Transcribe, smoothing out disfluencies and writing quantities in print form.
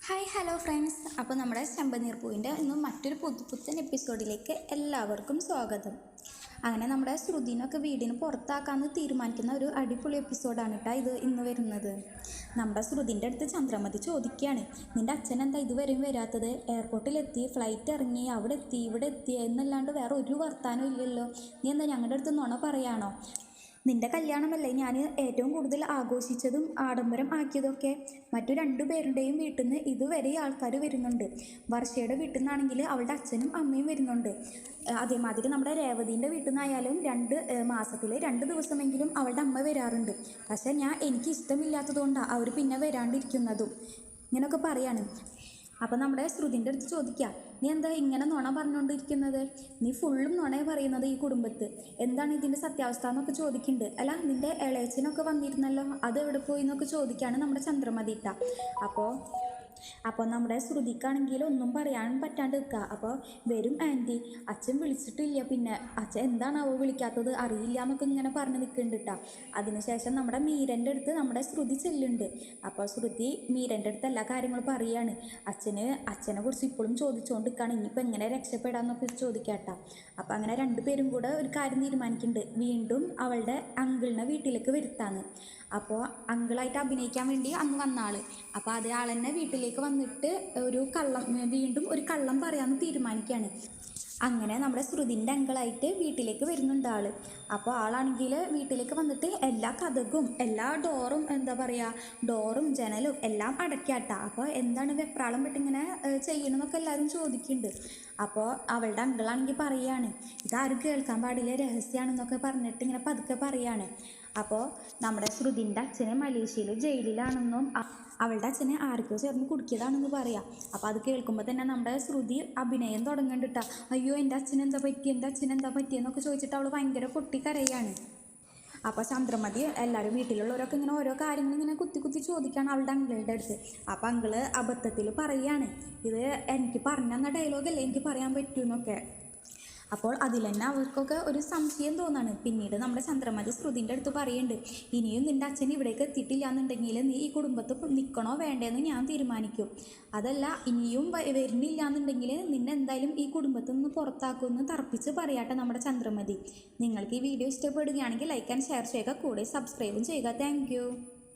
Hi hello friends. അപ്പോൾ നമ്മുടെ ചെമ്പനീർ പൂവിൻ്റെ ഇന്ന് മറ്റൊരു പുത്തൻ എപ്പിസോഡിലേക്ക് എല്ലാവർക്കും സ്വാഗതം. അങ്ങനെ നമ്മുടെ ശ്രുതിനൊക്കെ വീടിന് പുറത്താക്കാമെന്ന് തീരുമാനിക്കുന്ന ഒരു അടിപൊളി എപ്പിസോഡാണ് കേട്ടോ ഇത് ഇന്ന് വരുന്നത്. നമ്മുടെ ശ്രുതിൻ്റെ അടുത്ത് ചന്ദ്രമതി ചോദിക്കുകയാണ്, നിൻ്റെ അച്ഛൻ എന്താ ഇതുവരെയും വരാത്തത്? എയർപോർട്ടിലെത്തി, ഫ്ലൈറ്റ് ഇറങ്ങി, അവിടെ എത്തി, ഇവിടെ എത്തി എന്നല്ലാണ്ട് വേറെ ഒരു വർത്താനവും ഇല്ലല്ലോ. നീ എന്താ ഞങ്ങളുടെ അടുത്ത് നുണ പറയാണോ? നിൻ്റെ കല്യാണമല്ലേ ഞാൻ ഏറ്റവും കൂടുതൽ ആഘോഷിച്ചതും ആഡംബരം ആക്കിയതൊക്കെ. മറ്റു രണ്ടു പേരുടെയും വീട്ടിൽ നിന്ന് ഇതുവരെ ആൾക്കാർ വരുന്നുണ്ട്. വർഷയുടെ വീട്ടിൽ നിന്നാണെങ്കിൽ അവളുടെ അച്ഛനും അമ്മയും വരുന്നുണ്ട്. അതേമാതിരി നമ്മുടെ രേവതീൻ്റെ വീട്ടിൽ നിന്നായാലും മാസത്തിൽ 2 ദിവസമെങ്കിലും അവളുടെ അമ്മ വരാറുണ്ട്. പക്ഷേ എനിക്ക് ഇഷ്ടമില്ലാത്തതുകൊണ്ടാണ് അവർ പിന്നെ വരാണ്ടിരിക്കുന്നതും. ഇങ്ങനെയൊക്കെ പറയാണ്. അപ്പം നമ്മുടെ ശ്രുതിൻ്റെ അടുത്ത് ചോദിക്കുക, നീ എന്താ ഇങ്ങനെ നുണ പറഞ്ഞുകൊണ്ടിരിക്കുന്നത്? നീ ഫുള്ളും നുണയെ പറയുന്നത് ഈ കുടുംബത്ത്. എന്താണ് ഇതിൻ്റെ സത്യാവസ്ഥ എന്നൊക്കെ ചോദിക്കുന്നുണ്ട്. അല്ല, നിൻ്റെ ഇളയച്ചനൊക്കെ വന്നിരുന്നല്ലോ, അത് എവിടെ പോയി എന്നൊക്കെ ചോദിക്കുകയാണ് നമ്മുടെ ചന്ദ്രമതി ഇട്ട. അപ്പോൾ നമ്മുടെ ശ്രുതിക്കാണെങ്കിൽ ഒന്നും പറയാൻ പറ്റാണ്ട് നിൽക്കുക. അപ്പോൾ വരും ആൻറ്റി, അച്ഛൻ വിളിച്ചിട്ടില്ല, പിന്നെ അച്ഛൻ എന്താണാവോ വിളിക്കാത്തത് അറിയില്ല എന്നൊക്കെ ഇങ്ങനെ പറഞ്ഞ് നിൽക്കുന്നുണ്ട് കേട്ടോ. അതിനുശേഷം നമ്മുടെ മീരൻ്റെ അടുത്ത് നമ്മുടെ ശ്രുതി ചെല്ലുന്നുണ്ട്. അപ്പോൾ ശ്രുതി മീരൻ്റെ അടുത്ത് എല്ലാ കാര്യങ്ങളും പറയുകയാണ്. അച്ഛനെ കുറിച്ച് ഇപ്പോഴും ചോദിച്ചുകൊണ്ട് നിൽക്കുകയാണ്, ഇനിയിപ്പോൾ എങ്ങനെ രക്ഷപ്പെടാമെന്നൊക്കെ ചോദിക്കാട്ടോ. അപ്പോൾ അങ്ങനെ 2 പേരും കൂടെ ഒരു കാര്യം തീരുമാനിക്കുന്നുണ്ട്, വീണ്ടും അവളുടെ അങ്കിളിനെ വീട്ടിലേക്ക് വരുത്താന്ന്. അപ്പോൾ അങ്കിളായിട്ട് അഭിനയിക്കാൻ വേണ്ടി അന്ന് വന്ന ആൾ. അപ്പോൾ അതേ ആൾ തന്നെ വീട്ടിലേക്ക് വന്നിട്ട് വീണ്ടും ഒരു കള്ളം പറയാമെന്ന് തീരുമാനിക്കുകയാണ്. അങ്ങനെ നമ്മുടെ ശ്രുതിൻ്റെ അങ്കിളായിട്ട് വീട്ടിലേക്ക് വരുന്നുണ്ട് ആൾ. അപ്പോൾ ആളാണെങ്കിൽ വീട്ടിലേക്ക് വന്നിട്ട് എല്ലാ കതകും എല്ലാ ഡോറും ജനലും എല്ലാം അടയ്ക്കാട്ടാ. അപ്പോൾ എന്താണ് വെപ്രാളം വിട്ടിങ്ങനെ ചെയ്യണമെന്നൊക്കെ എല്ലാവരും ചോദിക്കുന്നുണ്ട്. അപ്പോൾ അവളുടെ അങ്കിളാണെങ്കിൽ പറയുകയാണ്, ഇതാരും കേൾക്കാൻ പാടില്ല, രഹസ്യമാണെന്നൊക്കെ പറഞ്ഞിട്ട് ഇങ്ങനെ പതുക്കെ പറയാണ്. അപ്പോൾ നമ്മുടെ ശ്രുതിൻ്റെ അച്ഛനെ മലേഷ്യയിൽ ജയിലിലാണെന്നും അവളുടെ അച്ഛനെ ആർക്കോ ചേർന്ന് കുടിക്കിയതാണെന്ന് പറയാം. അപ്പോൾ അത് കേൾക്കുമ്പോൾ തന്നെ നമ്മുടെ ശ്രുതി അഭിനയം തുടങ്ങണ്ടിട്ടാ. അയ്യോ എൻ്റെ അച്ഛനെന്താ പറ്റിയെന്നൊക്കെ ചോദിച്ചിട്ട് അവൾ ഭയങ്കര പൊട്ടിക്കരയാണ്. അപ്പോൾ ചന്ദ്രമതി എല്ലാവരും വീട്ടിലുള്ളവരൊക്കെ ഇങ്ങനെ ഓരോ കാര്യങ്ങൾ ഇങ്ങനെ കുത്തി ചോദിക്കുകയാണ് അവളുടെ അങ്കിളുടെ അടുത്ത്. അപ്പോൾ അങ്കിള് അബദ്ധത്തിൽ പറയുകയാണ്, ഇത് എനിക്ക് പറഞ്ഞ ഡയലോഗല്ലേ, എനിക്ക് പറയാൻ പറ്റുമെന്നൊക്കെ. അപ്പോൾ അതിൽ തന്നെ അവർക്കൊക്കെ ഒരു സംശയം തോന്നാണ്. പിന്നീട് നമ്മുടെ ചന്ദ്രമതി ശ്രുതിൻ്റെ അടുത്ത് പറയുന്നുണ്ട്, ഇനിയും നിൻ്റെ അച്ഛൻ ഇവിടേക്ക് എത്തിയിട്ടില്ല എന്നുണ്ടെങ്കിൽ നീ ഈ കുടുംബത്ത് നിൽക്കണോ വേണ്ടതെന്ന് ഞാൻ തീരുമാനിക്കും. അതല്ല, ഇനിയും വരുന്നില്ല എന്നുണ്ടെങ്കിൽ നിന്നെ എന്തായാലും ഈ കുടുംബത്തിൽ നിന്ന് പുറത്താക്കുമെന്ന് തർപ്പിച്ച് പറയാട്ടെ നമ്മുടെ ചന്ദ്രമതി. നിങ്ങൾക്ക് ഈ വീഡിയോ ഇഷ്ടപ്പെടുകയാണെങ്കിൽ ലൈക്ക് ആൻഡ് ഷെയർ ചെയ്യുക, കൂടെ സബ്സ്ക്രൈബും ചെയ്യുക. താങ്ക്